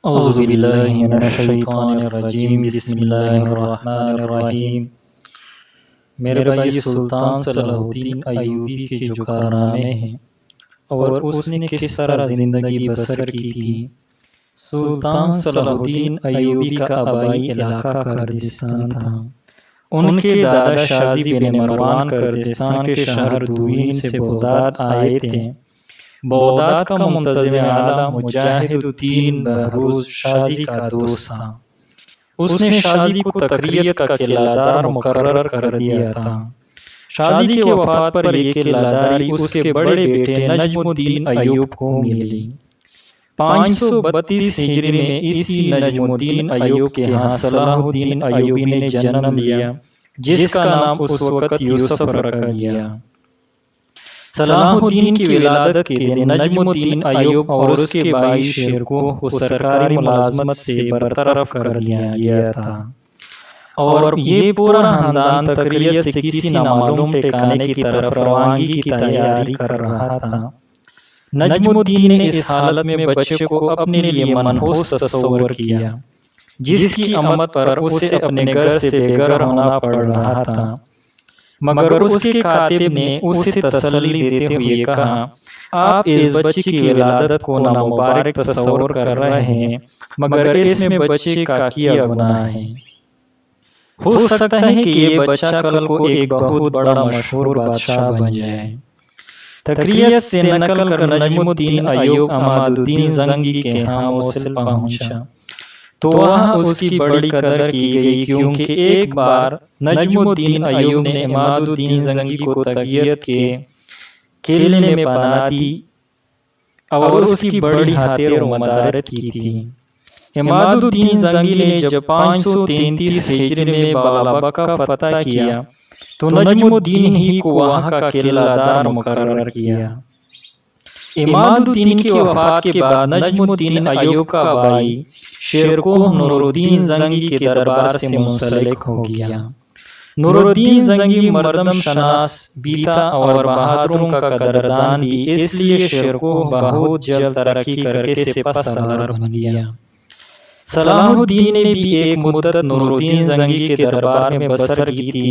اعوذ باللہ من الشیطان الرجیم بسم اللہ الرحمن الرحیم۔ میرے بھائی سلطان صلاح الدین ایوبی کے جو کارنامے ہیں اور اس نے کس طرح زندگی بسر کی تھی۔ سلطان صلاح الدین ایوبی کا آبائی علاقہ کردستان تھا۔ ان کے دادا شازی بن مروان کردستان کے شہر دوین سے بغداد آئے تھے۔ بغداد کا منتظم اعلیٰ مجاہد الدین بہروز شازی کا دوست تھا۔ اس نے شازی کو تقریت کا قلعہ دار مقرر کر دیا تھا۔ شازی کی وفات پر یہ قلعہ داری اس کے بڑے بیٹے نجم الدین ایوب کو ملی۔ 532 ہجری میں اسی نجم الدین ایوب کے ہاں صلاح الدین ایوبی نے جنم لیا، جس کا نام اس وقت یوسف رکھا گیا۔ صلاح الدین کی ولادت کے دن نجم الدین ایوب اور اس کے بھائی شیرکوہ کو سرکاری ملازمت سے برطرف کر دیا گیا تھا، اور یہ پورا خاندان تقریت سے کسی نامعلوم ٹھکانے کی طرف روانگی کی تیاری کر رہا تھا۔ نجم الدین نے اس حالت میں بچے کو اپنے لیے منحوس تصور کیا، جس کی آمد پر اسے اپنے گھر سے بے گھر ہونا پڑ رہا تھا، مگر اس کے کاتب نے اسے تسلی دیتے ہوئے کہا، آپ اس بچے کی ولادت کو نامبارک تصور کر رہے ہیں، مگر اس میں بچے کا کیا گناہ ہے۔ ہو سکتا ہے کہ یہ بچہ کل کو ایک بہت بڑا مشہور بادشاہ بن جائے۔ تقریت سے نکل کر نجم الدین ایوب عماد الدین زنگی کے ہاں موصل پہنچا تو وہاں اس کی بڑی قدر کی گئی، کیونکہ ایک بار نجم الدین ایوب نے عماد الدین زنگی کو تقریت کے قلعے میں پناہ دی اور اس کی بڑی خاطر و مدارت کی تھی۔ عماد الدین زنگی نے جب 533 ہجری میں بالابک کا فتح کیا تو نجم الدین ہی کو وہاں کا قلعہ دار مقرر کیا۔ عماد الدین کی وفات کے بعد نجم الدین ایوب کا بھائی شیرکوہ نور الدین زنگی کے دربار سے منسلک ہو گیا۔ نور الدین زنگی مردم شناس بھی تھا اور بہادروں کا قدردان بھی، اس لیے شیرکوہ بہت جلد ترقی کر کے سپہ سالار بن گیا۔ صلاح الدین نے بھی ایک مدت نور الدین زنگی کے دربار میں بسر کی تھی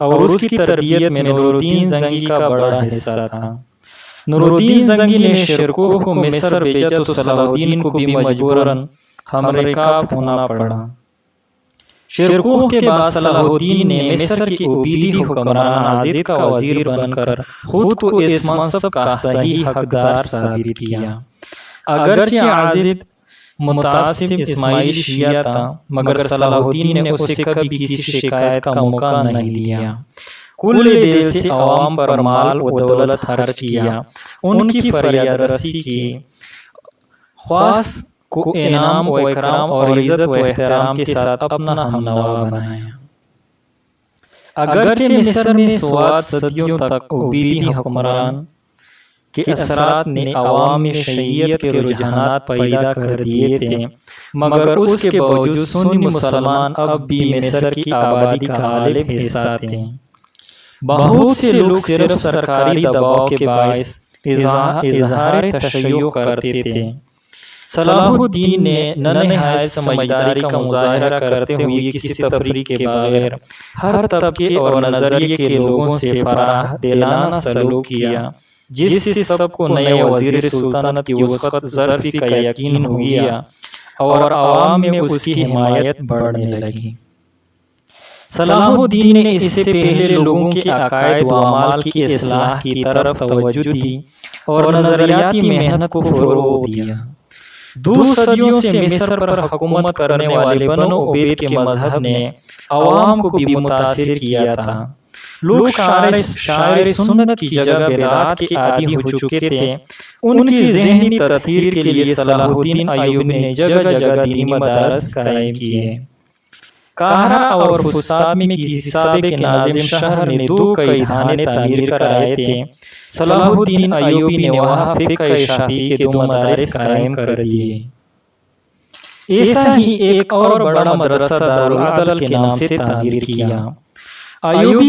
اور اس کی تربیت میں نور الدین زنگی کا بڑا حصہ تھا۔ نور الدین زنگی نے شیرکوہ کو مصر بھیجا تو صلاح الدین کو بھی مجبوراً ہمرکاب ہونا پڑا۔ شیرکوہ کے بعد صلاح الدین نے مصر کے عبیدی حکمران عاضد کا وزیر بن کر خود کو اس منصب کا صحیح حقدار ثابت کیا۔ اگرچہ عاضد متعصب اسماعیلی شیعہ تھا، مگر صلاح الدین نے اسے کبھی کسی شکایت کا موقع نہیں دیا۔ کل دل سے عوام پر مال و دولت خرچ کیا، ان کی فریاد رسی کی، خواص کو انعام و اکرام اور عزت و احترام کے ساتھ اپنا ہمنوا بنایا۔ اگرچہ مصر میں سواد صدیوں تک عبیدی حکمران کے اثرات نے عوام میں شیعیت کے رجحانات پیدا کر دیے تھے، مگر اس کے باوجود سنی مسلمان اب بھی مصر کی آبادی کا غالب حصہ تھے۔ بہت سے لوگ صرف سرکاری دباؤ کے باعث اظہار تشیع کرتے تھے۔ صلاح الدین نے نہایت سمجھداری کا مظاہرہ کرتے ہوئے کسی تفریق کے بغیر ہر طبقے اور نظریے کے لوگوں سے فراخ دلانہ سلوک کیا، جس سے سب کو نئے وزیر سلطنت کی وسعت ظرفی کا یقین ہو گیا اور عوام میں اس کی حمایت بڑھنے لگی۔ صلاح الدین نے اس سے پہلے لوگوں کے عقائد و اعمال کی اصلاح کی طرف توجہ دی اور نظریاتی محنت کو فروغ دیا۔ دو صدیوں سے مصر پر حکومت کرنے والے بنو عبید کے مذہب نے عوام کو بھی متاثر کیا تھا۔ لوگ شاعر سنت کی جگہ بدعات کے عادی ہو چکے تھے۔ ان کی ذہنی تطہیر کے لیے صلاح الدین ایوبی نے جگہ جگہ دینی مدارس قائم کیے۔ قاہرہ اور فسطاط میں کسی سابق ناظم شہر نے 2 قید خانے تعمیر کرائے تھے۔ صلاح الدین ایوبی نے وہاں فقہ شافعی کے 2 مدارس قائم کر دیے۔ ایسا ہی ایک اور بڑا مدرسہ دارالعدل کے نام سے تعمیر کیا ایوبی